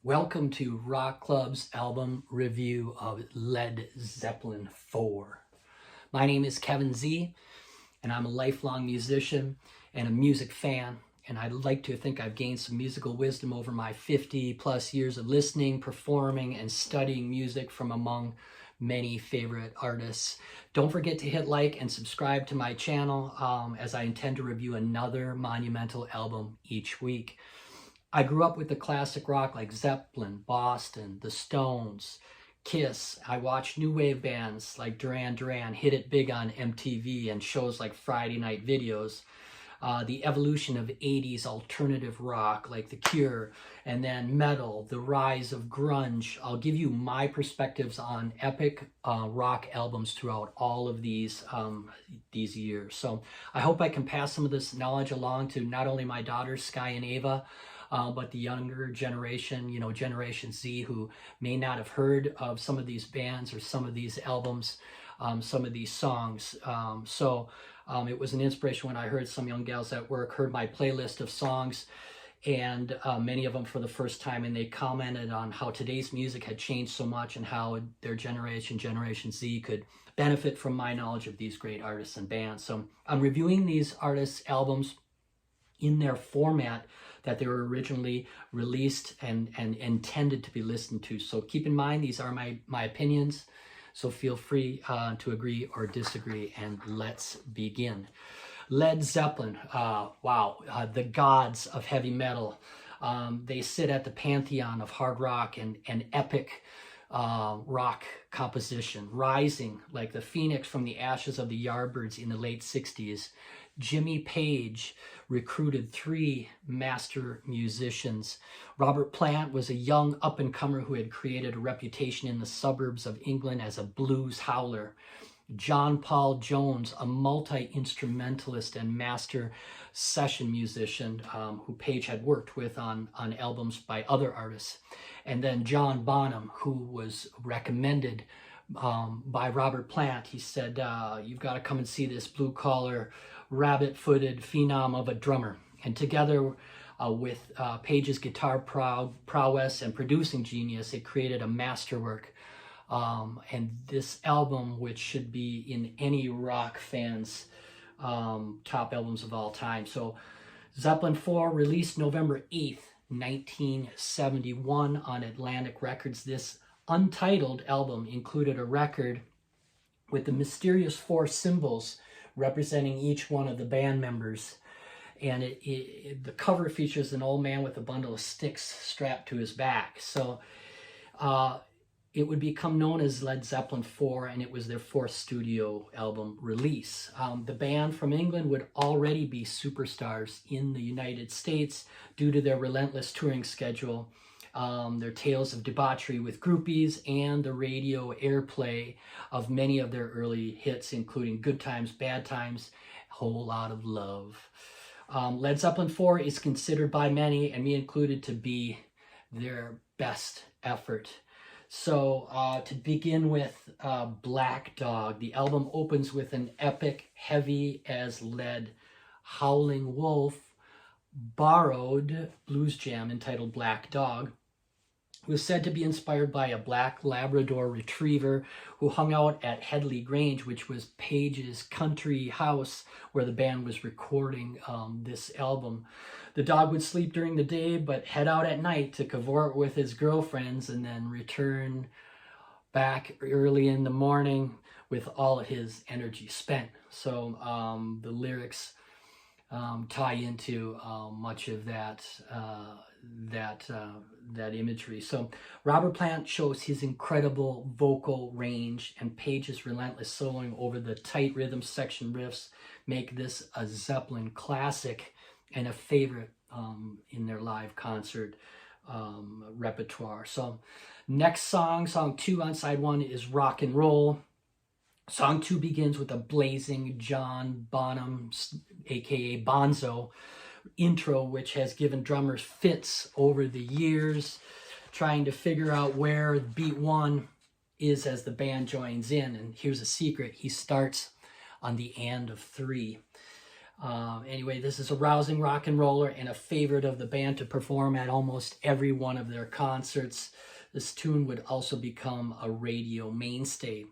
Welcome to Rock Club's album review of Led Zeppelin IV. My name is Kevin Z, and I'm a lifelong musician and a music fan, and I'd like to think I've gained some musical wisdom over my 50 plus years of listening, performing, and studying music from among many favorite artists. Don't forget to hit like and subscribe to my channel as I intend to review another monumental album each week. I grew up with the classic rock like Zeppelin, Boston, The Stones, Kiss. I watched new wave bands like Duran Duran hit it big on MTV and shows like Friday Night Videos. The evolution of 80s alternative rock like The Cure, and then metal, the rise of grunge. I'll give you my perspectives on epic rock albums throughout all of these years. So I hope I can pass some of this knowledge along to not only my daughters, Sky and Ava, but the younger generation, Generation Z, who may not have heard of some of these bands or some of these albums, some of these songs. It was an inspiration when I heard some young gals at work heard my playlist of songs, and many of them for the first time, and they commented on how today's music had changed so much and how their generation, Generation Z, could benefit from my knowledge of these great artists and bands. So I'm reviewing these artists' albums in their format that they were originally released and intended to be listened to. So keep in mind, these are my opinions. So feel free to agree or disagree, and let's begin. Led Zeppelin, the gods of heavy metal. They sit at the pantheon of hard rock and epic rock composition, rising like the phoenix from the ashes of the Yardbirds in the late 60s. Jimmy Page recruited 3 master musicians. Robert Plant was a young up-and-comer who had created a reputation in the suburbs of England as a blues howler. John Paul Jones, a multi-instrumentalist and master session musician who Page had worked with on albums by other artists. And then John Bonham, who was recommended by Robert Plant. He said, you've got to come and see this blue-collar, rabbit-footed phenom of a drummer. And together with Page's guitar prowess and producing genius, it created a masterwork. And this album, which should be in any rock fan's top albums of all time. So Zeppelin IV, released November 8th, 1971 on Atlantic Records. This untitled album included a record with the mysterious 4 symbols representing each one of the band members. And the cover features an old man with a bundle of sticks strapped to his back. So it would become known as Led Zeppelin IV, and it was their 4th studio album release. The band from England would already be superstars in the United States due to their relentless touring schedule, their tales of debauchery with groupies, and the radio airplay of many of their early hits, including Good Times, Bad Times, Whole Lot of Love. Led Zeppelin IV is considered by many, and me included, to be their best effort. So to begin with, Black Dog. The album opens with an epic, heavy as lead, Howling Wolf borrowed blues jam entitled Black Dog. It was said to be inspired by a black Labrador retriever who hung out at Headley Grange, which was Page's country house where the band was recording this album. The dog would sleep during the day but head out at night to cavort with his girlfriends and then return back early in the morning with all of his energy spent. So the lyrics tie into much of that imagery. So Robert Plant shows his incredible vocal range, and Page's relentless soloing over the tight rhythm section riffs make this a Zeppelin classic and a favorite in their live concert repertoire. So next song 2 on side 1 is Rock and Roll. Song 2 begins with a blazing John Bonham, aka Bonzo, intro, which has given drummers fits over the years, trying to figure out where beat 1 is as the band joins in. And here's a secret: he starts on the end of 3. Anyway, this is a rousing rock and roller and a favorite of the band to perform at almost every one of their concerts. This tune would also become a radio mainstay.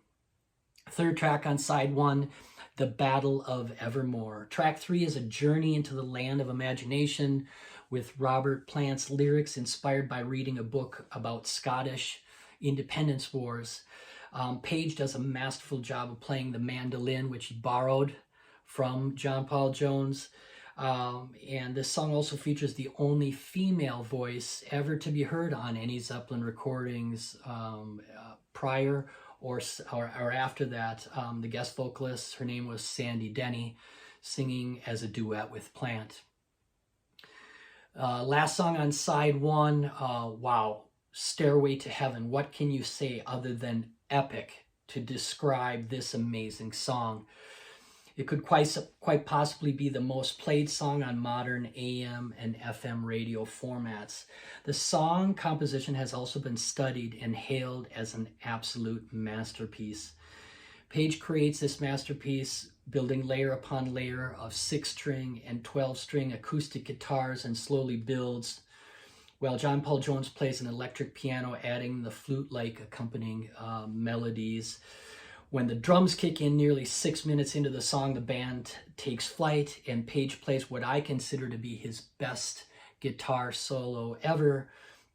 Third track on side one, The Battle of Evermore. Track 3 is a journey into the land of imagination with Robert Plant's lyrics inspired by reading a book about Scottish independence wars. Page does a masterful job of playing the mandolin, which he borrowed from John Paul Jones. And this song also features the only female voice ever to be heard on any Zeppelin recordings prior or after that. The guest vocalist, her name was Sandy Denny, singing as a duet with Plant. Last song on side one, wow, Stairway to Heaven. What can you say other than epic to describe this amazing song? It could quite possibly be the most played song on modern AM and FM radio formats. The song composition has also been studied and hailed as an absolute masterpiece. Page creates this masterpiece building layer upon layer of 6-string and 12-string acoustic guitars and slowly builds, while John Paul Jones plays an electric piano, adding the flute-like accompanying melodies. When the drums kick in nearly 6 minutes into the song, the band takes flight, and Page plays what I consider to be his best guitar solo ever,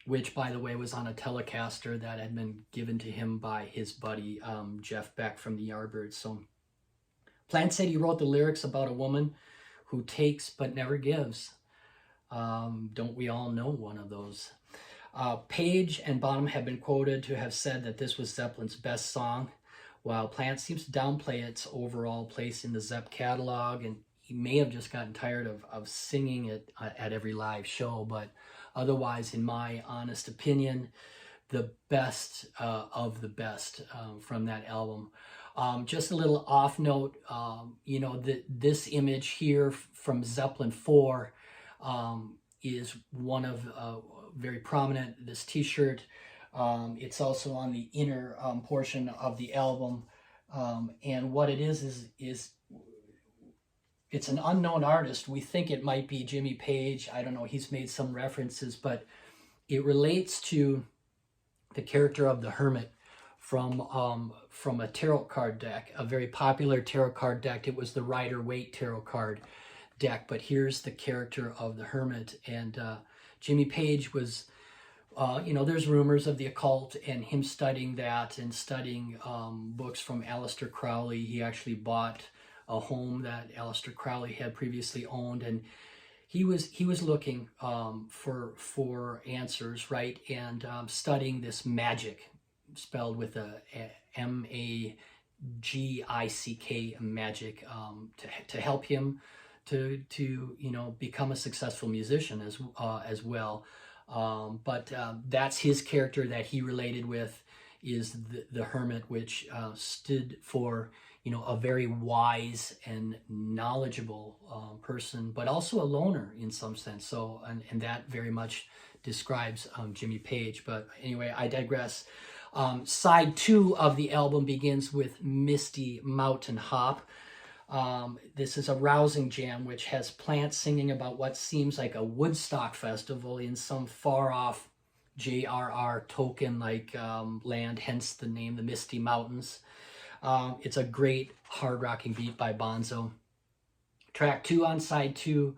which, by the way, was on a Telecaster that had been given to him by his buddy Jeff Beck from the Yardbirds. So Plant said he wrote the lyrics about a woman who takes but never gives. Don't we all know one of those? Page and Bonham have been quoted to have said that this was Zeppelin's best song, while Plant seems to downplay its overall place in the Zepp catalog, and he may have just gotten tired of singing it at every live show, but otherwise, in my honest opinion, the best of the best from that album. Just a little off note, you know, this image here from Zeppelin IV is one of very prominent, this t-shirt. It's also on the inner portion of the album, and what it is it's an unknown artist. We think it might be Jimmy Page. I don't know, he's made some references, but it relates to the character of the Hermit from a tarot card deck, a very popular tarot card deck. It was the Rider-Waite tarot card deck, but here's the character of the Hermit. And Jimmy Page was, you know, there's rumors of the occult and him studying that and studying books from Aleister Crowley. He actually bought a home that Aleister Crowley had previously owned, and he was looking for answers, right? And studying this magic, spelled with a M-A-G-I-C-K, magic, to help him to you know, become a successful musician as well. But that's his character that he related with, is the Hermit, which stood for, you know, a very wise and knowledgeable person, but also a loner in some sense. So, and that very much describes Jimmy Page. But anyway, I digress. Side 2 of the album begins with Misty Mountain Hop. This is a rousing jam which has Plant singing about what seems like a Woodstock festival in some far-off J.R.R. Tolkien-like land, hence the name, the Misty Mountains. It's a great hard-rocking beat by Bonzo. Track 2 on side 2,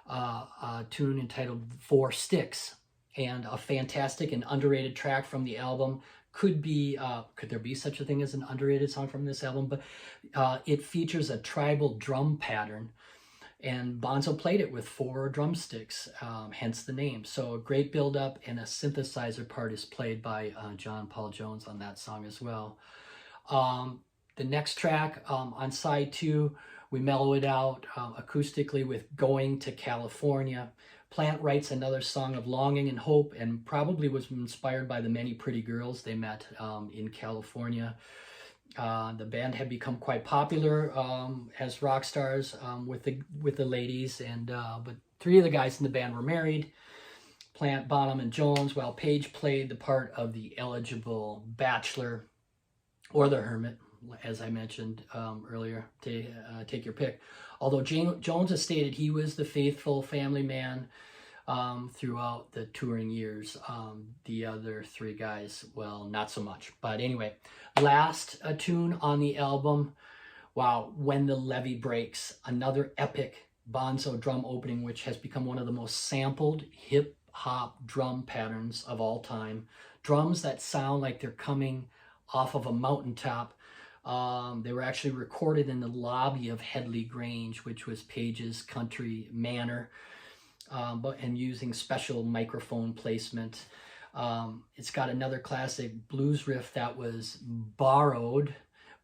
a tune entitled 4 Sticks, and a fantastic and underrated track from the album. Could there be such a thing as an underrated song from this album? But it features a tribal drum pattern, and Bonzo played it with 4 drumsticks, hence the name. So a great build-up, and a synthesizer part is played by John Paul Jones on that song as well. The next track on side 2, we mellow it out acoustically with Going to California. Plant writes another song of longing and hope, and probably was inspired by the many pretty girls they met in California. The band had become quite popular as rock stars with the ladies, and but 3 of the guys in the band were married: Plant, Bonham, and Jones, while Page played the part of the eligible bachelor, or the hermit, as I mentioned earlier, take your pick. Although Jones has stated he was the faithful family man throughout the touring years. The other three guys, well, not so much. But anyway, last tune on the album, wow, When the Levee Breaks, another epic bonzo drum opening, which has become one of the most sampled hip-hop drum patterns of all time. Drums that sound like they're coming off of a mountaintop. They were actually recorded in the lobby of Headley Grange, which was Page's country manor, and using special microphone placement. It's got another classic blues riff that was borrowed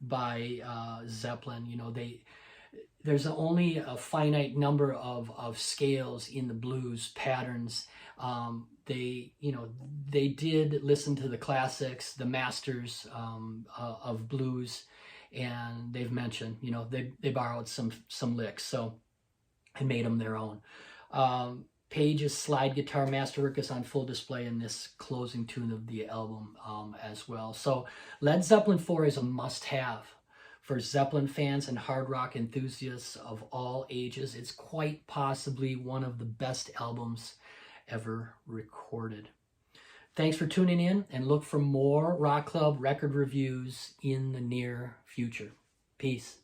by Zeppelin. You know, there's only a finite number of scales in the blues patterns. They did listen to the classics, the masters of blues, and they've mentioned, you know, they borrowed some licks, so and made them their own. Page's slide guitar masterwork is on full display in this closing tune of the album as well. So Led Zeppelin IV is a must-have for Zeppelin fans and hard rock enthusiasts of all ages. It's quite possibly one of the best albums ever recorded. Thanks for tuning in, and look for more Rock Club record reviews in the near future. Peace.